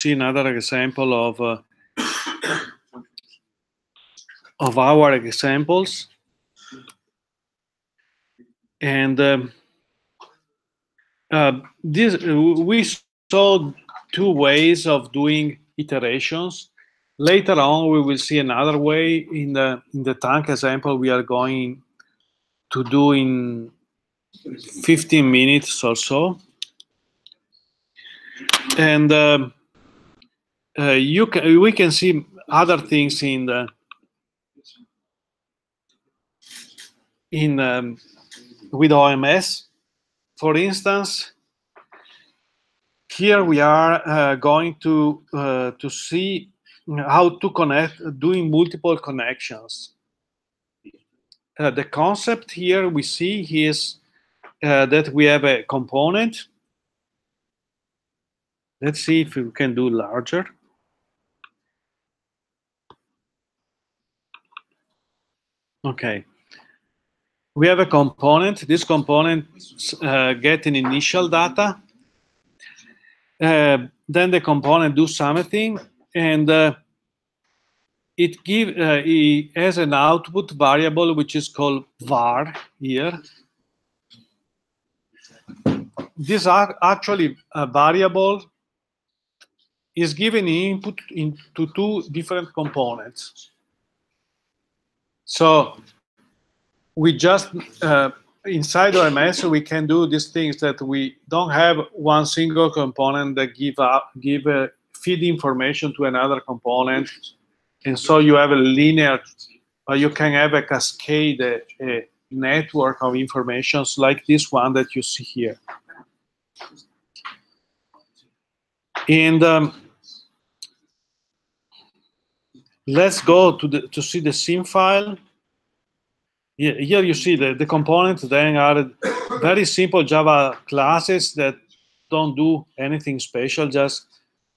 see another example of our examples. And we saw two ways of doing iterations. Later on, we will see another way in the tank example we are going to do in 15 minutes or so. And we can see other things with OMS. For instance, here we are going to see how to connect, doing multiple connections. The concept here we see is that we have a component. Let's see if we can do larger. Okay. We have a component. This component get an initial data. Then the component do something, and it has an output variable which is called var here. This actually a variable is given input into two different components. So we just inside OMS we can do these things that we don't have one single component that feed information to another component, and so you have a linear, or you can have a cascade, a network of informations like this one that you see here. And let's go to see the sim file. Here you see the components then are very simple Java classes that don't do anything special, just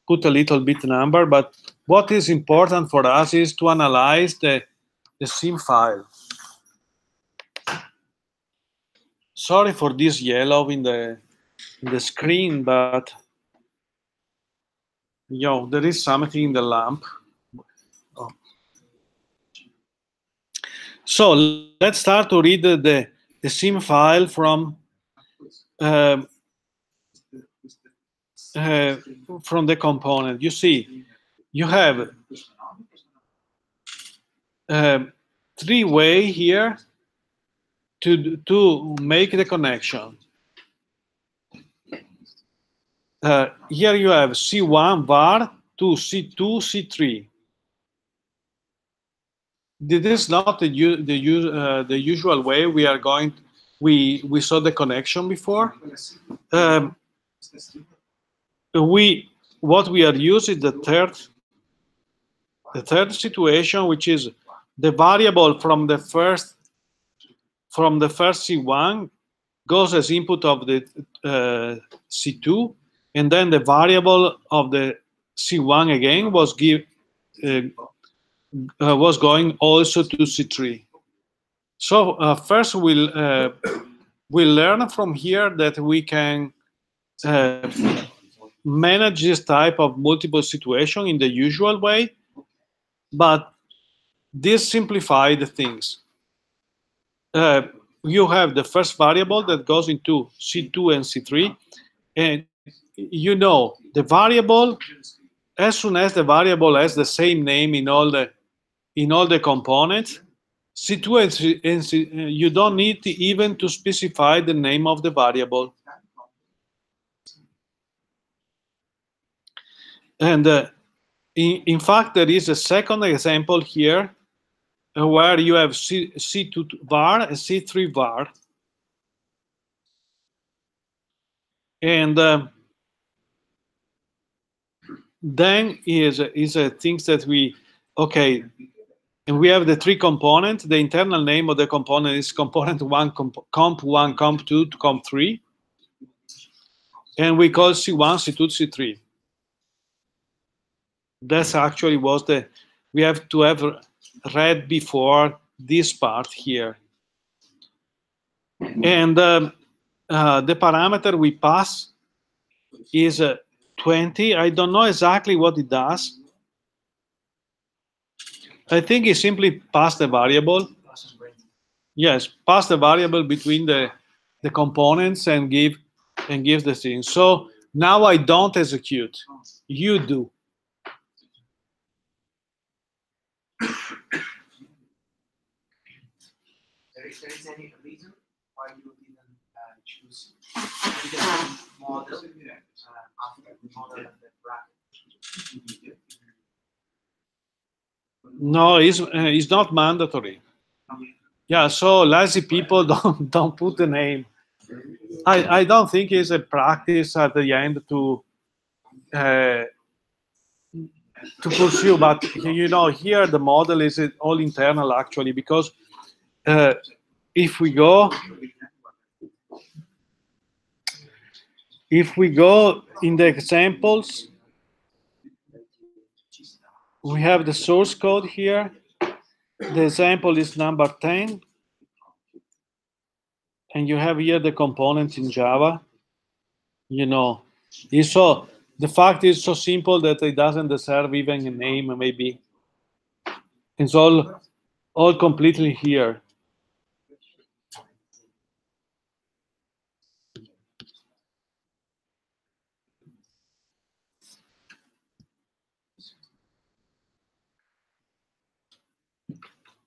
put a little bit number. But what is important for us is to analyze the sim file. Sorry for this yellow in the screen, but there is something in the lamp. Oh. So let's start to read the sim file from the component. You see, you have 3 ways here to make the connection. Here you have C1 var to C2 C3. This is not the usual way we are going. We saw the connection before. What we are using the third situation, which is the variable from the first C1 goes as input of the C2, and then the variable of the C1 again was going also to C3. So first we'll learn from here that we can manage this type of multiple situation in the usual way, but this simplifies the things. You have the first variable that goes into C2 and C3, and the variable, as soon as the variable has the same name in all the components, C2 and C, you don't need even to specify the name of the variable. And in fact, there is a second example here where you have C2 var and C3 var. And then is things that and we have the 3 components. The internal name of the component is component 1, comp1, comp2 to comp3. And we call C1, C2, C3. That's actually we have to have read before this part here. And the parameter we pass is 20. I don't know exactly what it does. I think it simply pass the variable. Yes, pass the variable between the components and gives the thing. So now I don't execute. You do. There is any reason why you didn't choose the model after the model and the bracket? No, it's not mandatory. Yeah, so lazy people don't put the name. I don't think it's a practice at the end to pursue, but you know, here the model is all internal actually, because if we go in the examples, we have the source code here. The example is number 10, and you have here the components in Java. You know, so the fact is so simple that it doesn't deserve even a name. Maybe it's all completely here.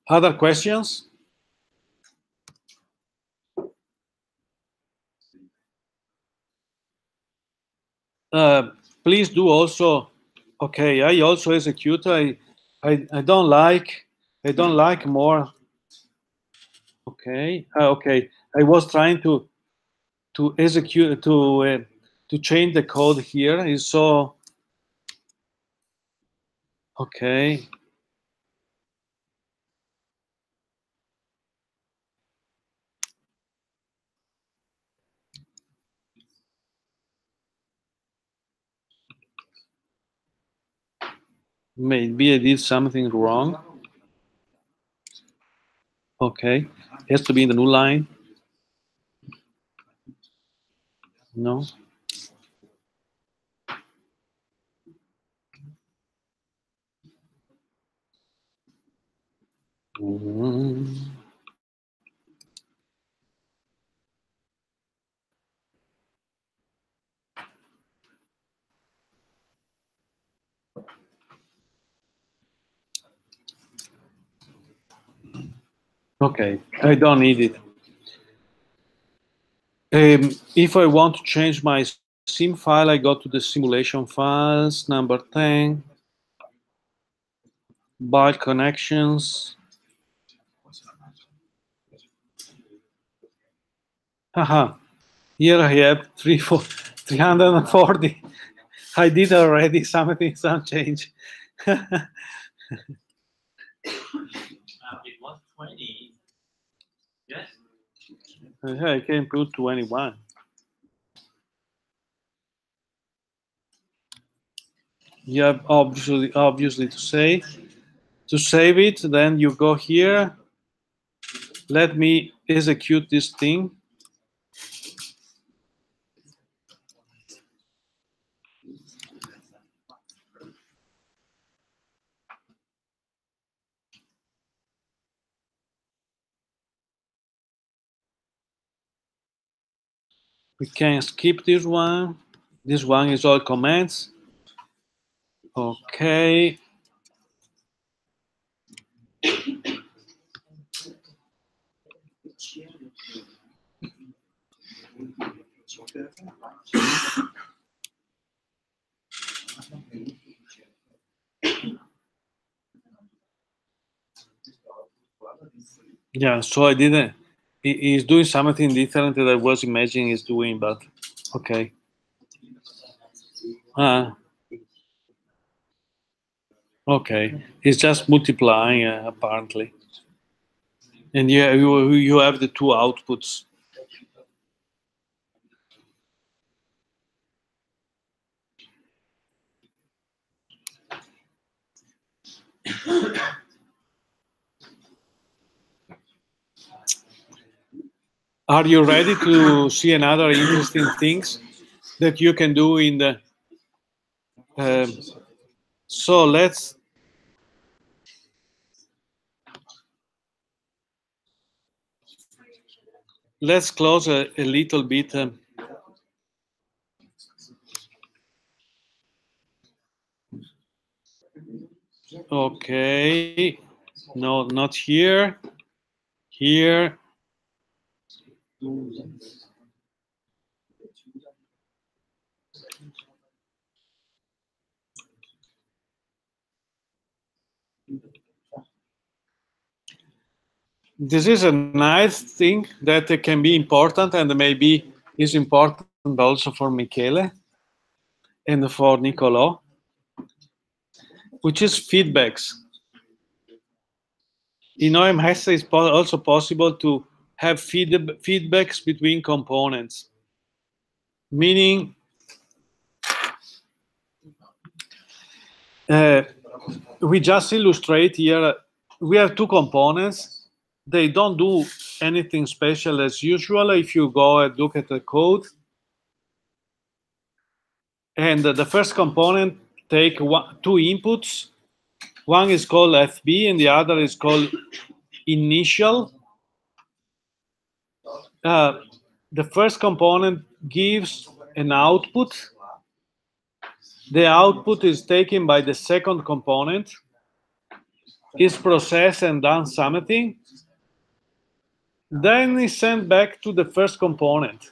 Other questions? Please do also. Okay, I also execute. I don't like more. Okay, okay. I was trying to execute to change the code here. Is so okay. Maybe I did something wrong. Okay, it has to be in the new line. No. Okay, I don't need it. If I want to change my sim file, I go to the simulation files, number 10, byte connections. Haha, here I have 340. I did already some change. It was 20. Yes. I can put 21. You have obviously to save it. Then you go here. Let me execute this thing. We can skip this one. This one is all comments. Okay. Yeah, so I didn't. He's doing something different that I was imagining he's doing, but okay. Okay, it's just multiplying apparently, and you have the two outputs. Are you ready to see another interesting things that you can do in the So let's close a little bit. Okay, no, not here. Here. This is a nice thing that can be important and maybe is important also for Michele and for Niccolò, which is feedbacks. In OMS, it's also possible to have feedbacks between components, meaning we just illustrate here, we have two components. They don't do anything special as usual if you go and look at the code. And the first component take two inputs. One is called FB and the other is called initial. The first component gives an output. The output is taken by the second component, is processed and done something, then is sent back to the first component.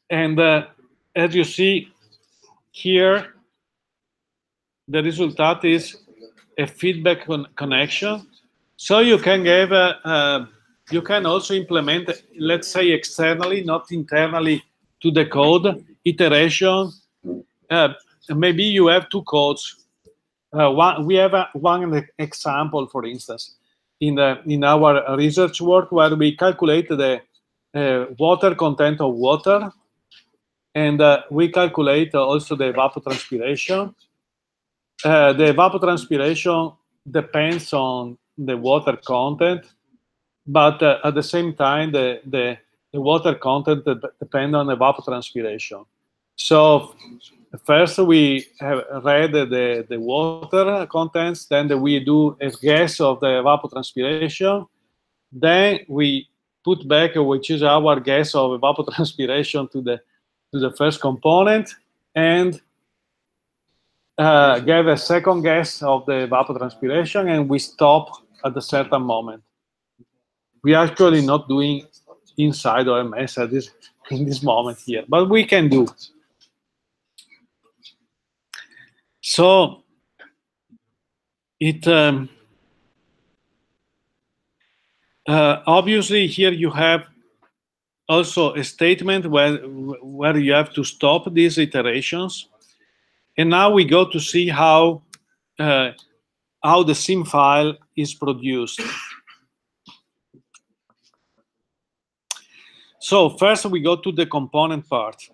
And as you see here, the result is a feedback connection. So you can give you can also implement, let's say, externally, not internally to the code, iteration. Maybe you have two codes. We have one example, for instance, in our research work where we calculate the water content of water, and we calculate also the evapotranspiration. The evapotranspiration depends on the water content, but at the same time, the water content depends on evapotranspiration. So first we have read the water contents, then we do a guess of the evapotranspiration, then we put back, which is our guess of evapotranspiration, to the first component, and give a second guess of the evapotranspiration, and we stop at a certain moment. We are actually not doing inside OMS in this moment here, but we can do. So it obviously here you have also a statement where you have to stop these iterations, and now we go to see how the sim file is produced. So first we go to the component part.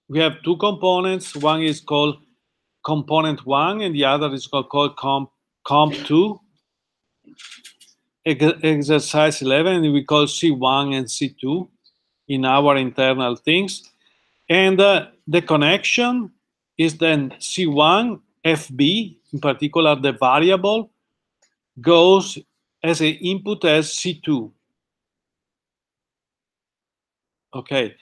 We have two components. One is called component 1 and the other is called comp2. Exercise 11, we call C1 and C2 in our internal things. And the connection is then C1, FB, in particular the variable, goes as an input as C2. Okay,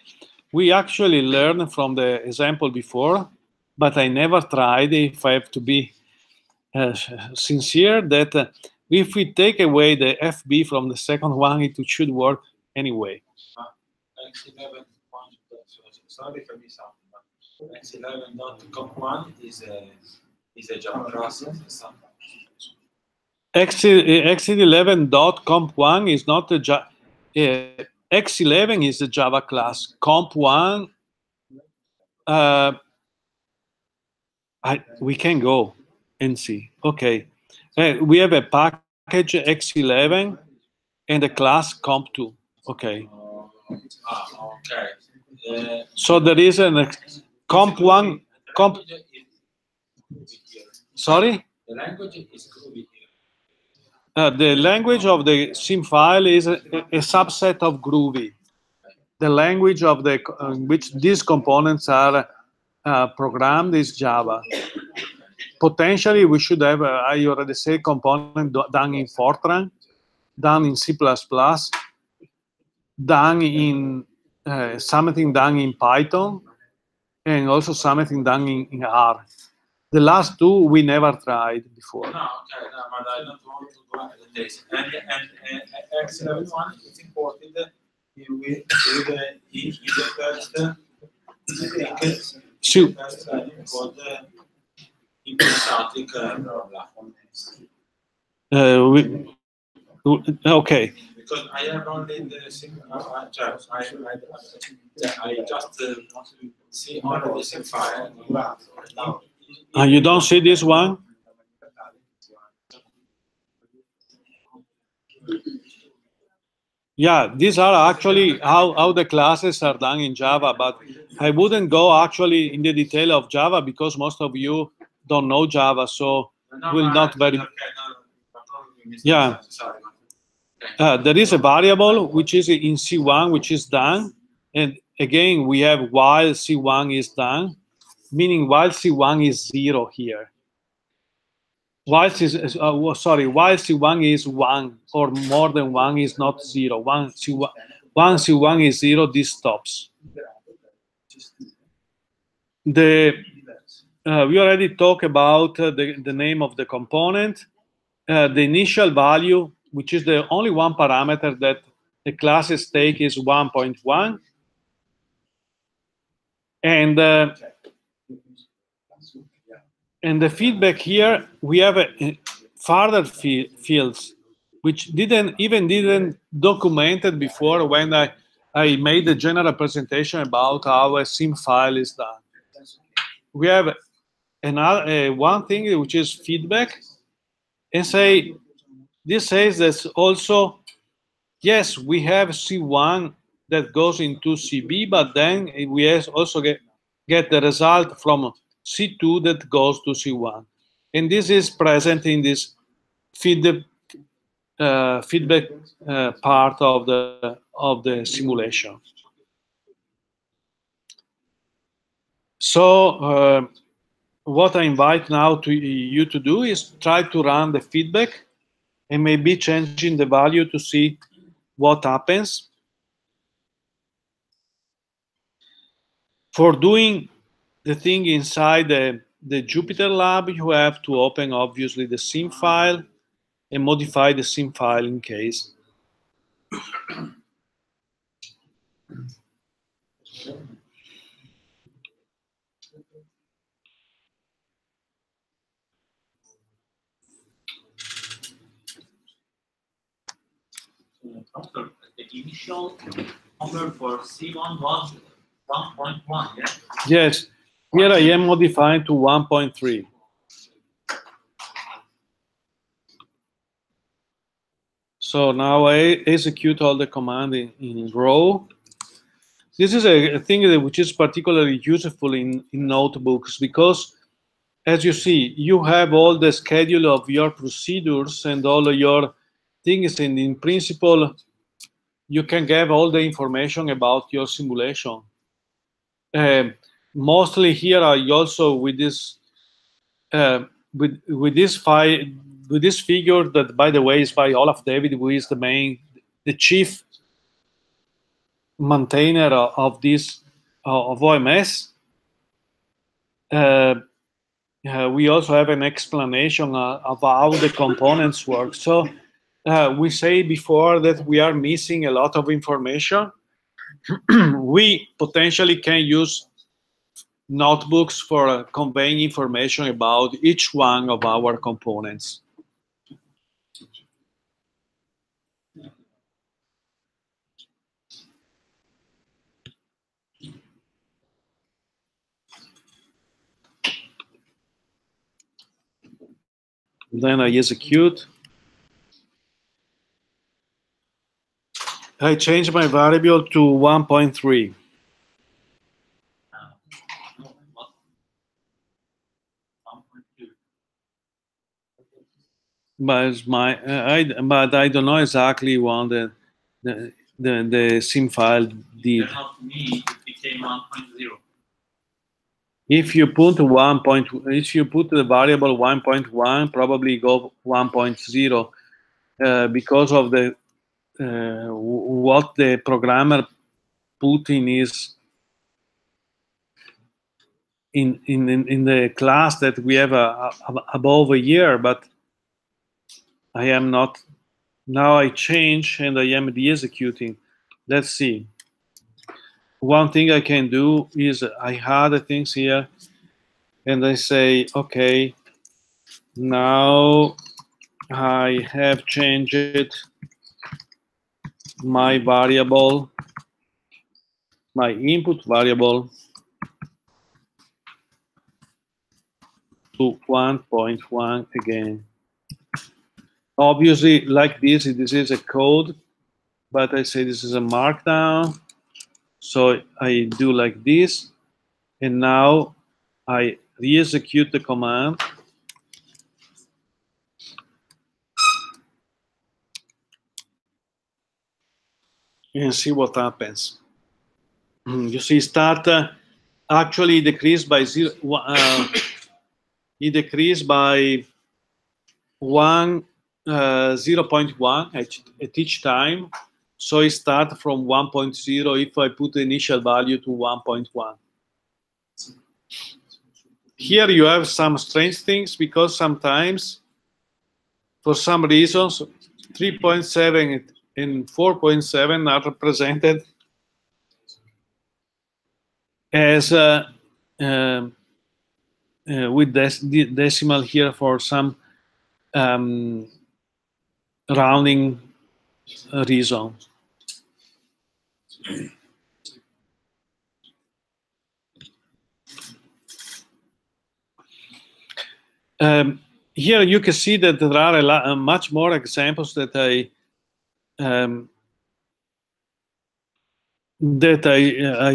we actually learned from the example before, but I never tried, if I have to be sincere, that if we take away the FB from the second one, it should work anyway. X11 sorry if I missed something, but X11.comp1 is a Java class. X11.comp1 is not a Java. X11 is a Java class. Comp1, we can go and see. Okay, we have a package X11 and a class comp2. Okay. Okay. So there is an comp1. Sorry? The language is Groovy The here. language of the sim file is a subset of Groovy. the language of the which these components are programmed is Java. Potentially, we should have, I already said, component done in Fortran, done in C++, done in something done in Python, and also something done in R. The last two we never tried before. No, okay, no, but I don't want to go into the details. And excellent one, it's important that you will do the first, I think, So, first line for the input static okay. because I have only the sim, I just see only the sim file. You don't see this one? Yeah, these are actually how the classes are done in Java, but I wouldn't go actually in the detail of Java because most of you don't know Java, so will not very. Yeah. There is a variable which is in C1, which is done, and again we have while C1 is done, meaning while C1 is 0 here. While C1 is 1 or more than 1 is not 0. Once C1 is 0, this stops. We already talked about the name of the component. The initial value, which is the only one parameter that the classes take, is 1.1. And the feedback here, we have further fields, which didn't documented before when I made the general presentation about how a sim file is done. We have another one thing which is feedback, and this says that also, yes, we have C1 that goes into CB, but then we also get the result from C2 that goes to C1. And this is present in this feedback part of the simulation. So what I invite now to you to do is try to run the feedback and maybe changing the value to see what happens. For doing the thing inside the Jupyter Lab, you have to open, obviously, the sim file and modify the sim file in case. Doctor, the initial number for C1 was 1.1, yeah? Yes, here I am modifying to 1.3. So now I execute all the command in row. This is a thing which is particularly useful in notebooks because, as you see, you have all the schedule of your procedures and all of your things, and in principle, you can get all the information about your simulation. Mostly here, I also with this with this file, with this figure that, by the way, is by Olaf David, who is the chief maintainer of this of OMS. We also have an explanation of how the components work. So we say before that we are missing a lot of information. We potentially can use notebooks for conveying information about each one of our components. Then I execute. I change my variable to 1.3. No, what? 1.2. But I don't know exactly what the sim file did. Then of me, it became 1.0. If you put if you put the variable 1.1, probably go 1.0 because of the what the programmer put in his in the class that we have above a year, but I am not. Now I change and I am de-executing. Let's see. One thing I can do is I add the things here and I say, okay, now I have changed my variable, my input variable to 1.1 again. Obviously, like this is a code, but I say this is a markdown. So I do like this, and now I re-execute the command. And see what happens. You see, start actually decreased by zero. It decreased by 0.1 at each time. So it starts from 1.0 if I put the initial value to 1.1. Here you have some strange things because sometimes, for some reasons, 3.7 and 4.7 are represented as with decimal here for some rounding reason. Here you can see that there are much more examples that I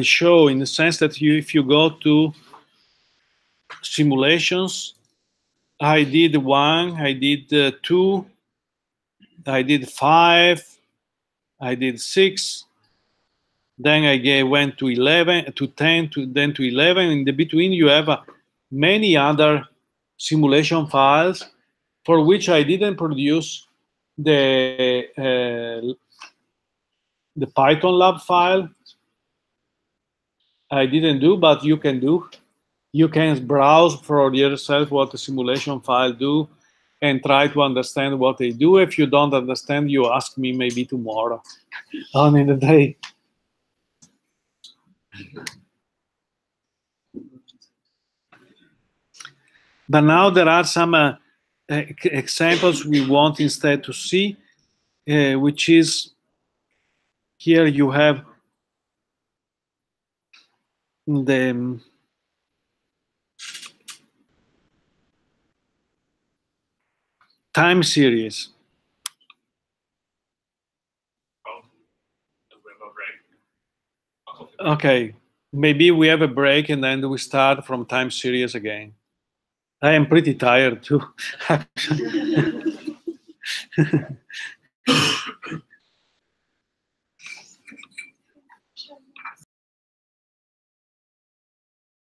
show, in the sense that if you go to simulations, I did 1, I did 2, I did 5, I did 6, then I went to 11, to 10, then to 11. In the between, you have many other simulation files for which I didn't produce the Python lab file. I didn't do, but you can do. You can browse for yourself what the simulation file do and try to understand what they do. If you don't understand, you ask me maybe tomorrow on in the day. But now there are some examples we want instead to see, which is here you have the time series. Okay, maybe we have a break and then we start from time series again. I am pretty tired too, actually.